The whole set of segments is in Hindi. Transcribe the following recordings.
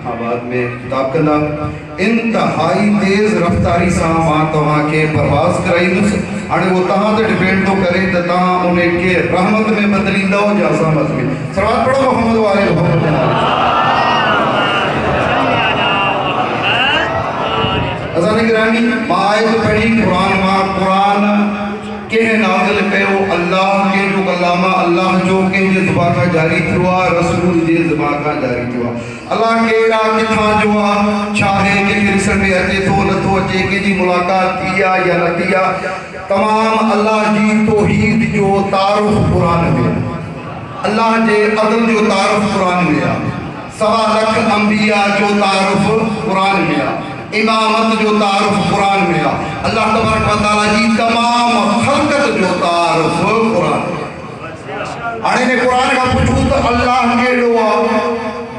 आबाद में खिताब कंदा इंतहाई तेज रफ्तारी सां मां तव्हांखे परवाज़ कराईंदुसि। हाणे वो तव्हां ते डिपेंड थो करे त तव्हां उन खे रहमत में बदिलींदव या ज़हमत में। सलावत पढ़ो मोहम्मद वाले मोहम्मद। अज़ान गिरामी मां आयत पढ़ी कुरान मां। कुरान के नाज़िल कयो अल्लाह के जो कलामा अल्लाह जो के ज़ुबान का जारी थियो आहे, रसूल जे ज़ुबान का जारी थियो आहे। अल्लाह केड़ा किथां जो आहे, छा है के ॾिसण में अचे थो नथो अचे, कंहिंजी मुलाक़ात थी आहे या न थी आहे। तमाम अल्लाह जी तौहीद जो तारुफ़ कुरान में, अल्लाह जे अदल जो तारुफ़ कुरान में आहे। 1.25 लाख अंबिया जो तारुफ़ कुरान में आहे। इमामत जो तारुफ़ कुरान में आहे। अल्लाह तबारक व तआला जी तमाम ख़ल्क़त जो तारुफ़ कुरान। हाणे ने कुरान का पुछूं त अल्लाह केड़ो आहे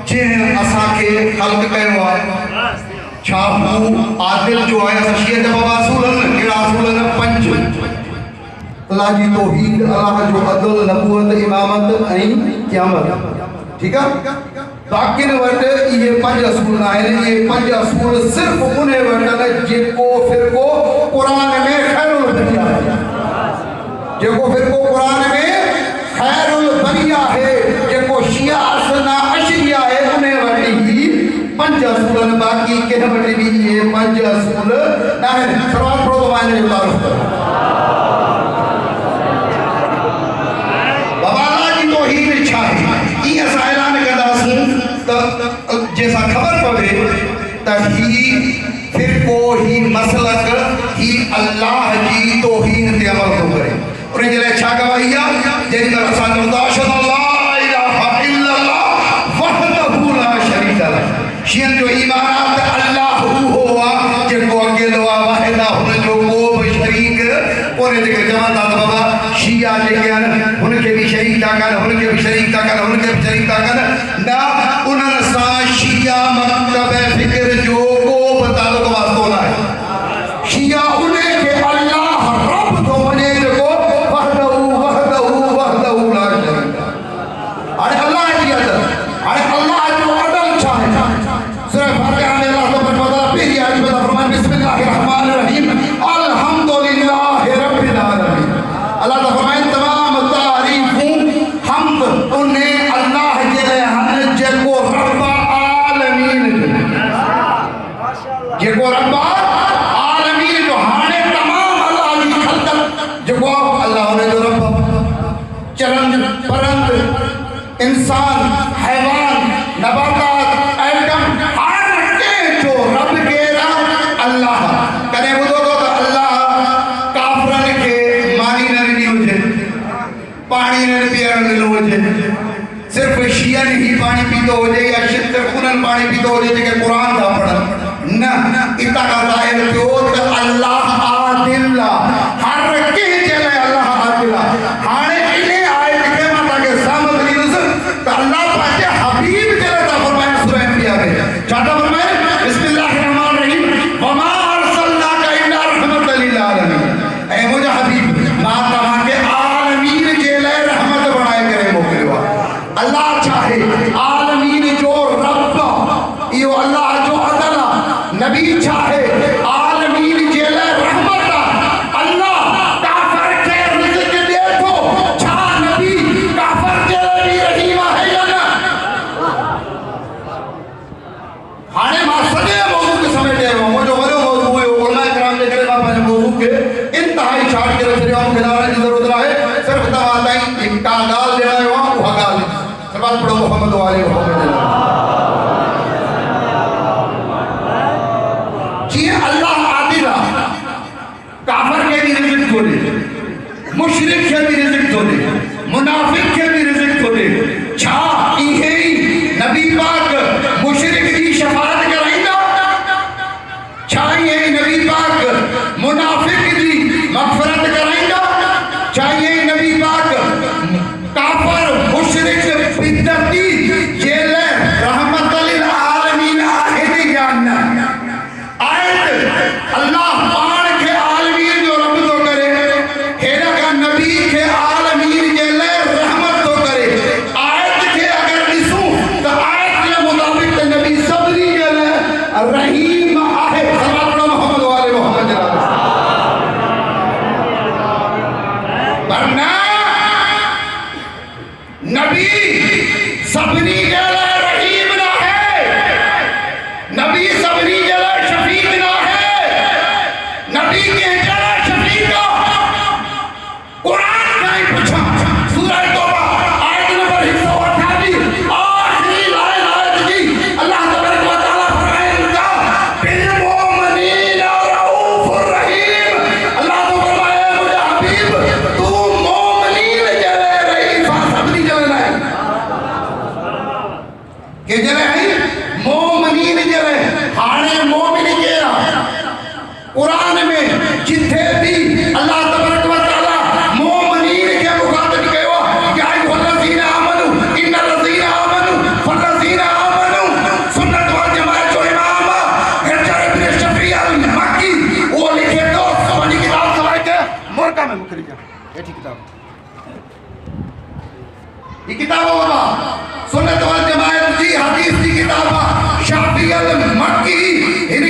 जंहिं असांखे ख़ल्क़ कयो आहे। छा हू आदिल जो आहे? असां शीअ जा बाबा असूल आहिनि, कहिड़ा असूल आहिनि? 5। अल्लाह जी तौहीद, अल्लाह जो अदल, नबूवत, इमामत ऐं क़यामत। ठीक है। बाकी वट ये 5 असूल आहिनि। ये 5 असूल सिर्फ उन वटि जेको फ़िरक़ो कुरान में खैरुल बरिया है, जेको फ़िरक़ो कुरान में खैरुल बरिया है, जेको शिया असना अशरिया है, उन वटि ही 5 असूल। बाकी कंहिं वटि भी ये 5 असूल न आहिनि। सवाल पढ़ो माने जो तारुफ़ करो। बाबा अल्लाह जी तौहीद छा है? ई असां ऐलान कंदासीं जैसा खबर पवे त ही फ़िरक़ो, ही मसलक, ही अल्लाह जी तौहीद ते अमल थो करे। उन जे लाइ छा गवाही आहे? जेॾी महिल असां चऊं था अशहदु अल्ला इलाहा इल्लल्लाह वहदहु ला शरीक लह, शियन जो ईमान आहे त अल्लाह उहो आहे जेको अकेलो आहे, वाहिद आहे, हुन जो को बि शरीक कोन्हे। जेके चवनि था त बाबा शिया जेके आहिनि हुनखे बि शरीक था कनि, हुनखे बि शरीक था कनि, हुनखे बि शरीक था कनि, न उन्हनि सां शिया मकतब फ़िक्र जो को बि तालुक़ वास्तो न आहे। शिया उन खे अल्लाह रब थो मञे जेको वहदहु वहदहु वहदहु ला शरीक लह। हाणे अल्लाह जी अदल, हाणे अल्लाह जो अदल छा आहे? सूरह फातिहा में अल्लाह तबारक व तआला पहिरीं आयत में फरमाए बिस्मिल्लाहिर रहमानिर रहीम अल्हम्दुलिल्लाहि रब्बिल आलमीन। अल्लाह ताला फरमाए तमाम तारीफ़ूं हमद उन्हें अल्लाह के लिए जेको रब आलमीन, जेको रब आलमीन जो। हाणे तमाम अल्लाह जी ख़ल्क़त जेको अल्लाह उन जो रब, चरंद परंद, इंसान, हैवान, नबातात, एटम, हर कंहिं जो रब केरु? अल्लाह। कॾहिं ॿुधो अथव त अल्लाह काफ़िरनि खे मानी न ॾिनी हुजे, पाणी न पीअण ॾिनो हुजे, सिर्फ शियनि ही पानी पीतो हुजे या सिर्फ उन्हनि पानी पीतो हुजे जेके कुरान था पढ़नि? न, इतां खां ज़ाहिर थियो त अल्लाह आदिल आहे। हर कंहिं जे लाइ अल्लाह आदिल आहे। हाणे इन आयत खे मां तव्हांखे सामत ॾींदुसि त अल्लाह पंहिंजे हबीब जे लाइ था फरमाए सूरह अंबिया में। छा था फरमाए? बिस्मिल्लाहिर रहमानिर रहीम वमा अरसलनाका इल्ला रहमतल लिल आलमीन। ऐं मुंहिंजा हबीब, मां तव्हांखे आलमीन जे लाइ रहमत बणाए करे मोकिलियो आहे। अल्लाह चाहे आलमीन जो रब, इहो अल्लाह जो अदल आहे। नबी चाहे आलमीन जे लाइ रहमत आहे। अल्लाह काफ़िर खे रिज़्क़ ॾे थो, छा नबी काफ़िर जे लाइ बि रहीम आहे या न? हाणे मां सॼे मौज़ू खे समेटे आयो आहियां। मुंहिंजो वॾो मौज़ू हुयो उलमा किराम जे करे मां पंहिंजे मौज़ू खे इंतहाई छाट करे छॾियो आहे। मूंखे ॼाणण जी ज़रूरत न आहे, सिर्फ़ु तव्हां ताईं हिकु का ॻाल्हि ॾियण आयो आहियां, उहा ॻाल्हि। सवाल पढ़ो मोहम्मद वाले मोहम्मद। जीअं अल्लाह आदिल आहे, काफ़िर खे बि रिज़्क़ थो ॾे, मुशरिक खे बि रिज़्क़ थो ॾे, मुनाफ़िक़ खे बि रिज़्क़ थो ॾे। छा इहे ई नबी पाक मुशरिक जी शफ़ाअत कराईंदा? छा इहे ई नबी पाक मुनाफ़िक़ जी हाणे मोमिन केरा कुरान में जिथे भी अल्लाह तबारक व तआला मोमिनीन के मुखातिब कयो या अय्युहल्लज़ीना आमनू इन्नल्लज़ीना आमनू फल्लज़ीना आमनू सुन्नत वल जमाअत जो इमाम हजर इब्न शफी अल मक्की वो लिखे तो सवाली किताब सवाई के मोरका में मुकरी जा एठी किताब ये किताब बाबा सुन्नत वल जमाअत जी हदीस की किताब शाफी अल मक्की इन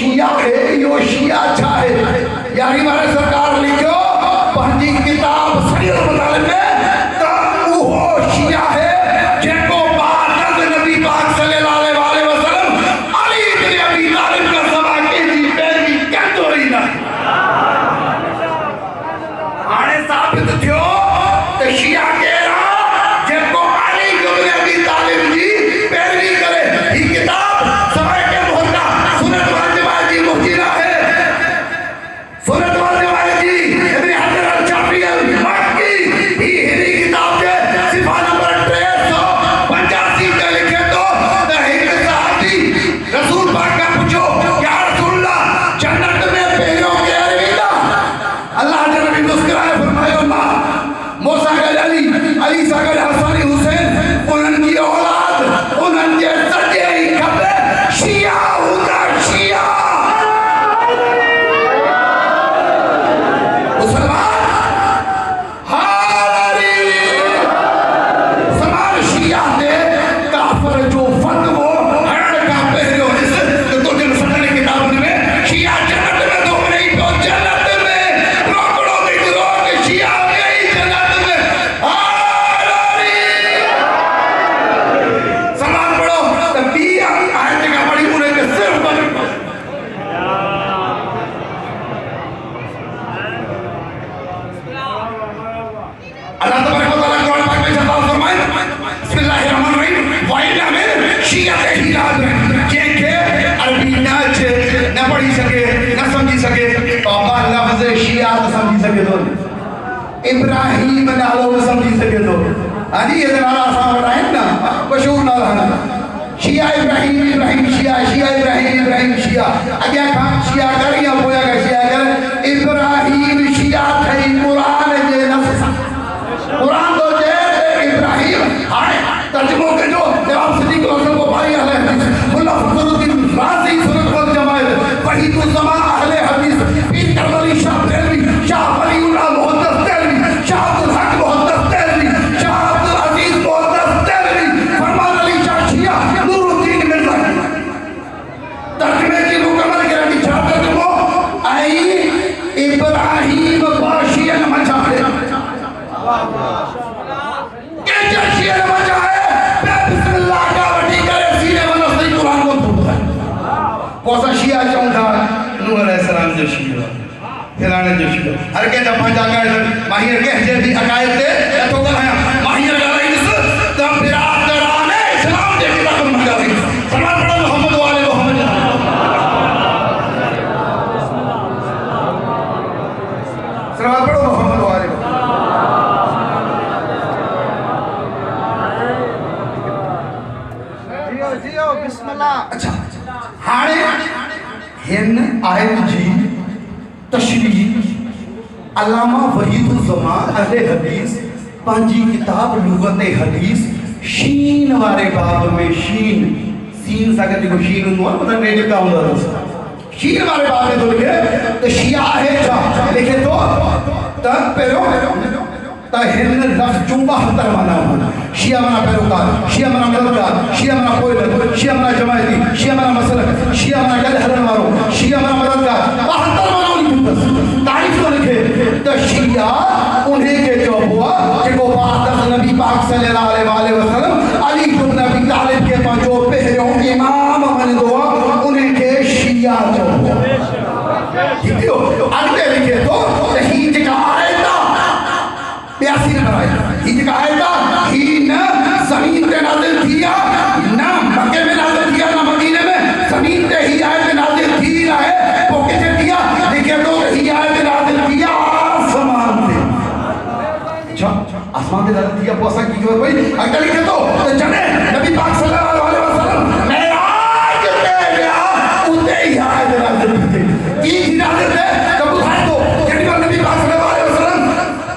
शिया है, यो शिया अच्छा है। यानी हमारे सरकार लिखो पंजी किताब सही बताने में तो वो शिया है जिनको बाद नबी पाक सल्लल्लाहु अलैहि वसल्लम अली इब्न अबी तालिब का सभा के जी पैरवी कंदो ही ना आने साबित थियो तो शिया के जिनको अली इब्न अबी तालिब जी पैरवी करे। ये किताब समय के मोहल्ला सुन्नत वल जमात की मुहजिरा है। सुन्नत वल जमात की इब्न हजर अल शाफी अल मक्की ही हिरी किताब के सिफा नंबर 385 पे लिखे तो एक साहबी रसूल पाक का पूछो क्या रसूलुल्लाह जन्नत में पहलो के अरविंदा अल्लाह के नबी मुस्कुराए फरमायो ना मूसा का अली सागर हसन हुसैन उनकी औलाद उनके सजे ही खबे शिया होता शिया मुसलमान हारी मुसलमान शिया ने काफिर जो फतवा हर का पहलो इस तो दिन सदने किताब में शिया जन्नत में तो नहीं तो जन्नत में रोकड़ो नहीं रोक शिया नहीं जन्नत में हारी सलाम पढ़ो तब आयत का बड़ी पूरे के सिर्फ अल्लाह तबारक व तआला कुरान पाक में जल्लाह फरमाए बिस्मिल्लाहिर्रहमानिर्रहीम वाइला में शिया के हिलाल जेके अरबी ना छे न पढ़ी सके न समझी सके बाबा लफ्ज शिया तो समझी सके तो इब्राहिम नालो तो समझी सके तो हाजी ये नारा आसान बताए ना मशहूर नारा है शिया इब्राहिम इब्राहिम शिया शिया इब्राहिम इब्राहिम शिया अगे खान शिया कर या बोया का शिया कर इब्राहिम शिया थे कुरान जे नफ्स कुरान तो जे इब्राहिम हाय तर्जुमो के जो जवाब सिद्दीक रोशन को भाई अहले हदीस मुल्ला फखरुद्दीन राजी सुन्नत वल जमात वही तो जमा अहले हदीस पीर करबली शाह देलवी शाह वलीउल्लाह मुहद्दिस देलवी शाह अब्दुल हक मुहद्दिस देलवी शाह अब्दुल अजीज मुहद्दिस देलवी फरमान अली शाह शिया नूरुद्दीन मिर्जा तर्जुमे की मुकम्मल गारंटी छात्र दो आई इब्राहिम बाशियन मचा है के जशियन मचा है बिस्मिल्लाह का वटी करे सीने वाला सही कुरान को पढ़ता है कोसा शिया चौंधा नूह अलैहिस्सलाम जो शिया फिराने जो शिया हर के जब पंजा का माहिर के जे भी अकायद थे तो कहा माहिर का इस तब बिरादराने इस्लाम दे किताब मंगा दी सलाम पढ़ो मोहम्मद वाले मोहम्मद सलाम पढ़ो मोहम्मद वाले जियो बिस्मिल्लाह। अच्छा हाणे हिन आयत जी तशरीह अल्लामा वहीदुज़्ज़मान अहले हदीस पंजी किताब लुगत हदीस शीन वाले बाब में शीन सीन सागर देखो शीन हुआ मतलब नेटिव का होता शीन वाले बाब में तो लिखे तो शिया है क्या लिखे तो तब पहलो ताहिर लफ्ज जुम्बा हतर माना शिया मना पैरोकार शिया मना मददगार शिया मना कोयल शिया मना जमायती शिया मना मसलक शिया मना गल हरन मारो शिया मना मददगार हतर माना उनकी तारीफ तो लिखे तो शिया उन्हें के जो हुआ कि वो बात नबी पाक सल्लल्लाहु अलैहि वसल्लम अली इब्न अबी तालिब के पास जो पहले इमाम बन दो उन्हें के शिया जो ठीक है अगले लिखे तो ही का आयता 82 नंबर आयत ही का आयता ही न जमीन पे नाज़िल किया ना मक्के में नाज़िल किया ना मदीने में जमीन पे ही आयत नाज़िल की है वो किसे किया लिखे तो ही आयत नाज़िल किया आसमान पे अच्छा आसमान पे नाज़िल किया पोसा की जो भाई अगर लिखे तो चले नबी पाक सल्लल्लाहु अलैहि वसल्लम मेराज पे गया उते ही आयत नाज़िल की नाज़िल है कब उठाए तो जब नबी पाक सल्लल्लाहु अलैहि वसल्लम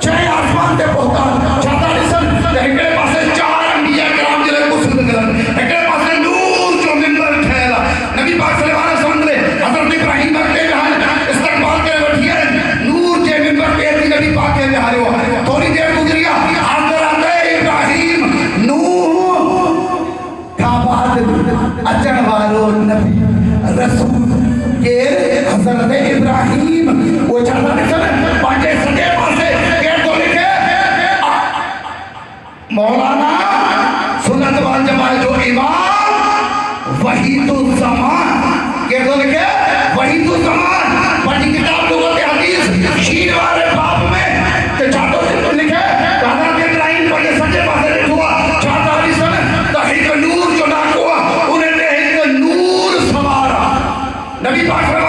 छह आसमान पे पहुंचा जाता लिसन एकड़े पासे चार अंबिया कराम जिले मुस्लिम करन एकड़े पासे नूर जो मिंबर ठहरा नबी पाक सल्लल्लाहु अलैहि वसल्लम ने हजरत इब्राहिम के रहन इस्तकबाल करे बैठिए नूर जे मिंबर पे नबी पाक के हारो थोड़ी देर गुजरिया आंदर आंदर इब्राहिम नूह जी भाषण